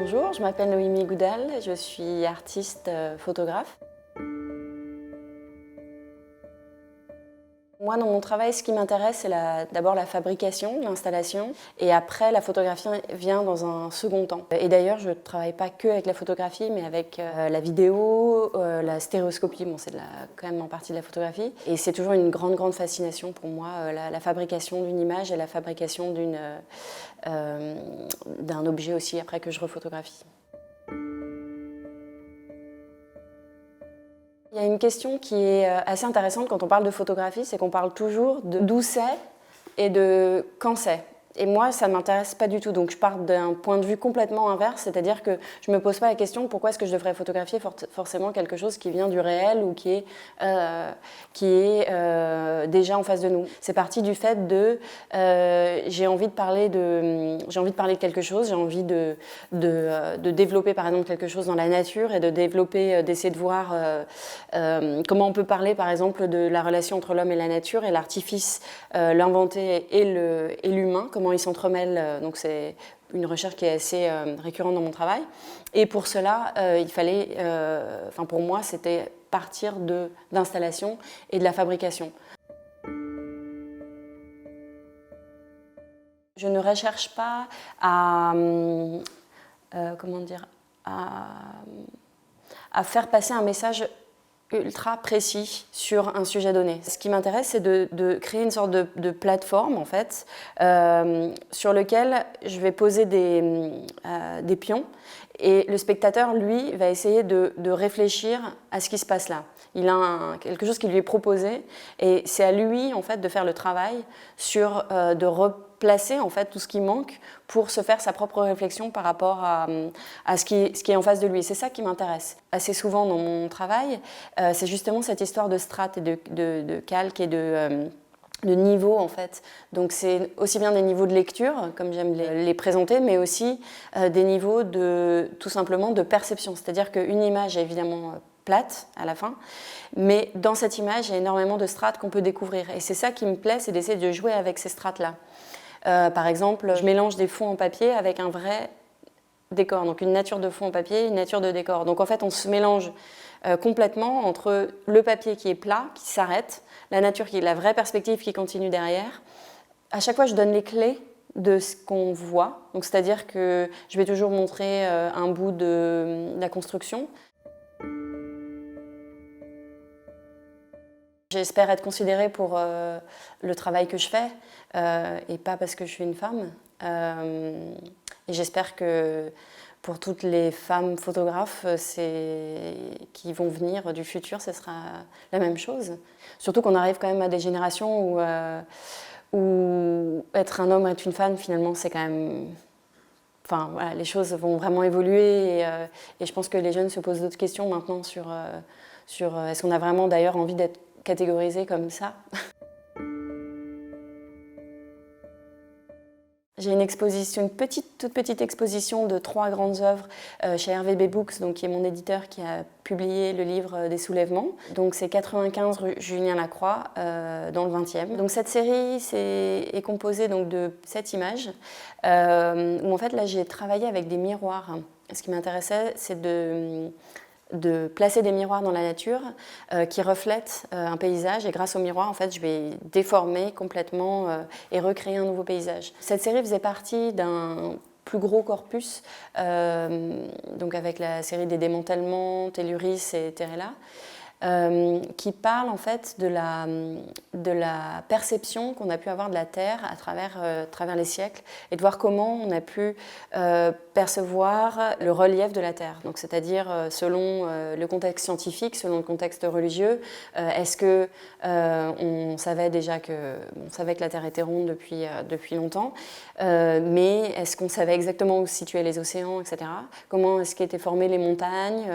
Bonjour, je m'appelle Noémie Goudal, je suis artiste photographe. Moi, dans mon travail, ce qui m'intéresse, c'est d'abord la fabrication, l'installation, et après, la photographie vient dans un second temps. Et d'ailleurs, je ne travaille pas que avec la photographie, mais avec la vidéo, la stéréoscopie, bon, c'est quand même en partie de la photographie. Et c'est toujours une grande fascination pour moi, la fabrication d'une image et la fabrication d'un objet aussi, après que je refotographie. Il y a une question qui est assez intéressante quand on parle de photographie, c'est qu'on parle toujours de d'où c'est et de quand c'est. Et moi, ça ne m'intéresse pas du tout. Donc je pars d'un point de vue complètement inverse, c'est-à-dire que je ne me pose pas la question pourquoi est-ce que je devrais photographier forcément quelque chose qui vient du réel ou qui est déjà en face de nous. C'est parti du fait de j'ai envie de parler de quelque chose, j'ai envie de développer par exemple quelque chose dans la nature et de développer, d'essayer de voir comment on peut parler par exemple de la relation entre l'homme et la nature et l'artifice, l'inventé et l'humain, comment ils s'entremêlent. Donc c'est une recherche qui est assez récurrente dans mon travail. Et pour cela, il fallait, pour moi, c'était partir d'installation et de la fabrication. Je ne recherche pas à faire passer un message ultra précis sur un sujet donné. Ce qui m'intéresse, c'est de créer une sorte de plateforme, en fait, sur lequel je vais poser des pions et le spectateur, lui, va essayer de réfléchir à ce qui se passe là. Il a quelque chose qui lui est proposé et c'est à lui, en fait, de faire le travail de replacer, en fait, tout ce qui manque pour se faire sa propre réflexion par rapport à ce qui est en face de lui. C'est ça qui m'intéresse. Assez souvent dans mon travail, c'est justement cette histoire de strates et de calques et de niveaux en fait. Donc c'est aussi bien des niveaux de lecture, comme j'aime les présenter, mais aussi des niveaux tout simplement de perception. C'est-à-dire qu'une image est évidemment plate à la fin, mais dans cette image, il y a énormément de strates qu'on peut découvrir. Et c'est ça qui me plaît, c'est d'essayer de jouer avec ces strates-là. Par exemple, je mélange des fonds en papier avec un vrai décor, donc une nature de fond en papier, une nature de décor. Donc en fait, on se mélange complètement entre le papier qui est plat, qui s'arrête, la nature qui est la vraie perspective qui continue derrière. À chaque fois, je donne les clés de ce qu'on voit. Donc c'est-à-dire que je vais toujours montrer un bout de la construction. J'espère être considérée pour le travail que je fais et pas parce que je suis une femme. Et j'espère que pour toutes les femmes photographes qui vont venir du futur, ce sera la même chose. Surtout qu'on arrive quand même à des générations où être un homme ou être une femme, finalement, c'est quand même... Enfin, voilà, les choses vont vraiment évoluer et je pense que les jeunes se posent d'autres questions maintenant sur est-ce qu'on a vraiment d'ailleurs envie d'être catégorisé comme ça. J'ai une exposition, toute petite exposition de 3 grandes œuvres chez RVB Books, donc, qui est mon éditeur qui a publié le livre des soulèvements. Donc c'est 95 rue Julien Lacroix, dans le 20e. Donc cette série est composée donc, de 7 images, où en fait là j'ai travaillé avec des miroirs. Ce qui m'intéressait, c'est de placer des miroirs dans la nature qui reflètent un paysage et grâce aux miroirs, en fait, je vais déformer complètement et recréer un nouveau paysage. Cette série faisait partie d'un plus gros corpus, donc avec la série des démantèlements, Telluris et Terella, qui parle en fait de la perception qu'on a pu avoir de la Terre à travers les siècles et de voir comment on a pu percevoir le relief de la Terre. Donc, c'est-à-dire selon le contexte scientifique, selon le contexte religieux, est-ce que on savait déjà que la Terre était ronde depuis longtemps, mais est-ce qu'on savait exactement où se situaient les océans, etc. Comment est-ce qu'étaient formées les montagnes